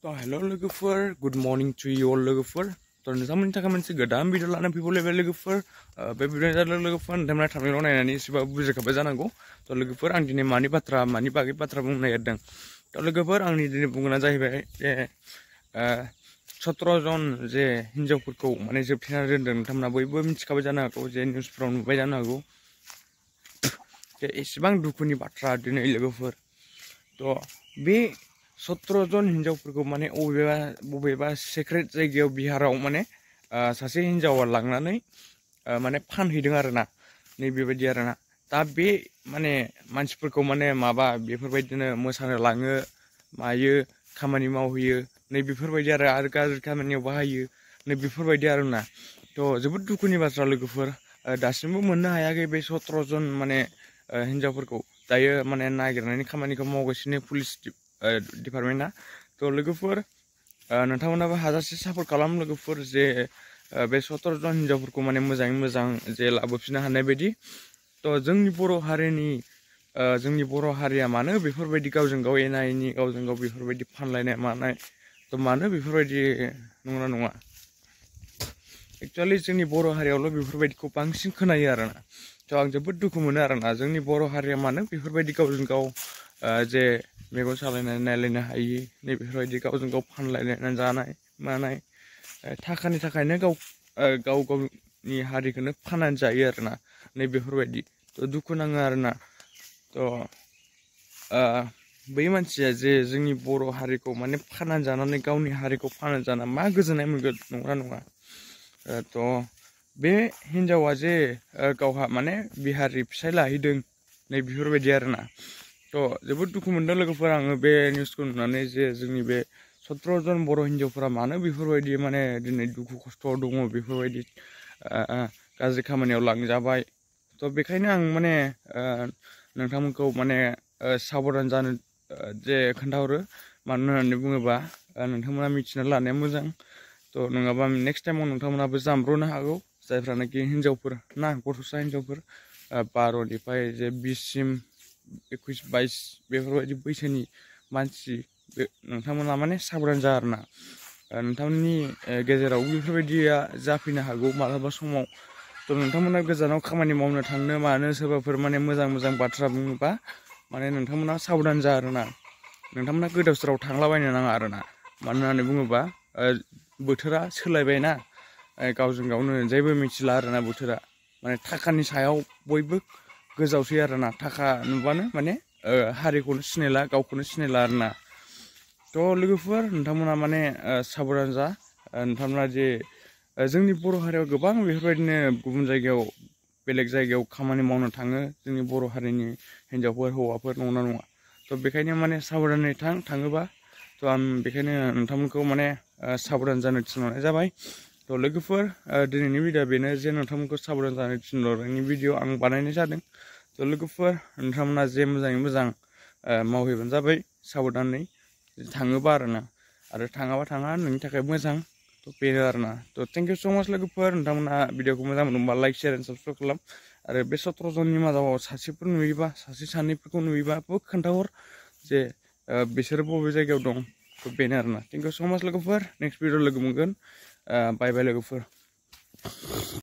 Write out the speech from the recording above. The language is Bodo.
Hello logofer, good morning to you all logofer. To nonton थाखाय मोनसे गोदान भिडिअ लानानै फैबावलायबाय लोगोफोर बे भिडिअनि जादों लोगोफोर नोंथांमोना थांनायाव नायनानै एसेबाबो बुजिखाबाय जानांगौ थ लोगोफोर आं दिनै मानि बागै बाथ्रा बुंनो नागिरदों थ लोगोफोर आंनि दिनै बुंनाया जाहैबाय जे 17 जन जे हिनजावफोरखौ माने जोबथेना दोनदों नोंथांमोना बयबो मिथिखाबाय जानो हागौ जे निउसफोराव नुबाय जानो हागौ जे एसेबां दुखुनि बाथ्रा दिनै लोगोफोर थ बे 17 जन हिनजावफोरखौ माने बबेबा सिक्रेट जायगायाव बिहाराव माने सासे हिनजावा लांनानै माने फानहैदों आरोना नै बेबायदि आरोना दा बे माने मानसिफोरखौ माने माबा बेफोरबायदिनो मोसानो लाङो मायो खामानि मावहैयो नै बेफोरबायदि आरो गाज्रि खामानियाव बाहायो नै बेफोरबायदि आरोना थ जोबोद दुखुनि बाथ्रा लोगोफोर दासिमबो मोननो हायाखै बे 17 जन माने हिनजावफोरखौ दायो माने नागिरनायनि खामानिखौ मावगासिनो पुलिस डिपार्टमेन्टआ थ लोगोफोर नोंथांमोनाबो हाजासे सापर्ट खालाम लोगोफोर जे बे 17 जन हिनजावफोरखौ माने मोजाङै मोजां जे लाबोफिननो हानाय बायदि थ जोंनि बर' हारिया मानो बेफोरबायदि गावजों गाव एना एनि गावजों गाव बेफोरबायदि फानलायनाय मानाय थ मानो बेफोरबायदि नङा एक्चुअली जोंनि बर' हारियावल' बेफोरबायदिखौ बांसिन खोनायो आरोना थ आं जोबोद दुखु मोनो आरोना जोंनि बर' हारिया मानो बेफोरबायदि गावजों गाव जे मेगन सालायनानै नायलायनो हायि नै बेफोरबायदि गावजों गाव फानलायलायनानै जानाय मानाय थाखानि थाखायनो गाव गावनि हारिखौनो फाननानै जायो आरोना नै बेफोरबायदि थ दुखु नाङो आरोना थ बै मानसिया जे जोंनि बर' हारिखौ माने फाननानै जानानै गावनि हारिखौ फाननानै जाना मा गोजोननाय मोनगोन नङा थ बे हिनजावा जे गावहा माने बिहारि फिसाय लाहैदों नै बेफोरबायदि आरोना थ जोबोद दुखु मोनदों लोगोफोर आङो बे निउसखौ नुनानै जे जोंनि बे 17 जन बर' हिनजावफोरा मानो बेफोरबायदि माने दिनै दुखु खस्थ'आव दङ बेफोरबायदि गाज्रि खामानियाव लांजाबाय थ बेखायनो आं माने नोंथांमोनखौ माने साबधान जानो जे खोन्थाहरो मानो होननानै बुङोबा नोंथांमोना मिथिना लानाया मोजां थ नङाबा नेक्स्ट टाइमाव नोंथांमोनाबो जामब्रनो हागौ जायफ्रानाखि हिनजावफोर ना गथ'सा हिनजावफोर 12निफ्राय जे 20 सिम 21 22 बेफोरबायदि बैसोनि मानसि नोंथांमोना माने साबधान जा आरोना नोंथांमोननि गेजेराव बेफोरबायदिया जाफैनो हागौ मालाबा समाव थ नोंथांमोना गोजानाव खामानि मावनो थांनो मानो सोरबाफोर माने मोजां बाथ्रा बुङोबा माने नोंथांमोना साबधान जा आरोना नोंथांमोना गोदाव सोराव थांलाबायनो नाङा आरोना मानो होननानै बुङोबा बोथोरा सोलायबायना गावजों गावनो जेबो मिथिला आरोना बोथोरा माने थाखानि सायाव बयबो गोजावसै आरोना थाखा नुबानो माने हारिखौनो सिनायला गावखौनो सिनायला आरोना थ लोगोफोर नोंथांमोना माने साबधान जा नोंथांमोना जे जोंनि बर' हारियाव गोबां बेफोरबायदिनो गुबुन जायगायाव बेलेग जायगायाव खामानि मावनो थाङो जोंनि बर' हारिनि हिनजावफोर हौवाफोर नङा थ बेखायनो माने साबधानै थाङोबा थ आं बेखायनो नोंथांमोनखौ माने साबधान जानो थिनहरनाय जाबाय थ लोगोफोर दिनैनि भिडिअ बेनो जे नोंथांमोनखौ साबधान जानो थिनहरनायनि भिडिअ आं बानायनाय जादों थ लोगोफोर नोंथांमोना जे मोजाङै मोजां मावहैबानो जाबाय साबधानै थाङोबा आरोना आरो थाङाबा थाङा नोंनि थाखाय मोजां थ बेनो आरोना थ थेंक इउ स' माच लोगोफोर नोंथांमोना भिडिअखौ मोजां मोनोबा लाइक शेयार एन्ड साबसक्राइब खालाम आरो बे 17 जननि मादाव सासेफोर नुयोबा सासे सानैफोरखौ नुयोबाबो खोन्थाहर जे बिसोरो बबे जायगायाव दं थ बेनो आरोना थेंक इउ स' माच लोगोफोर नेक्स्ट भिडिअ लोगो मोनगोन बाय बाय लोगोफोर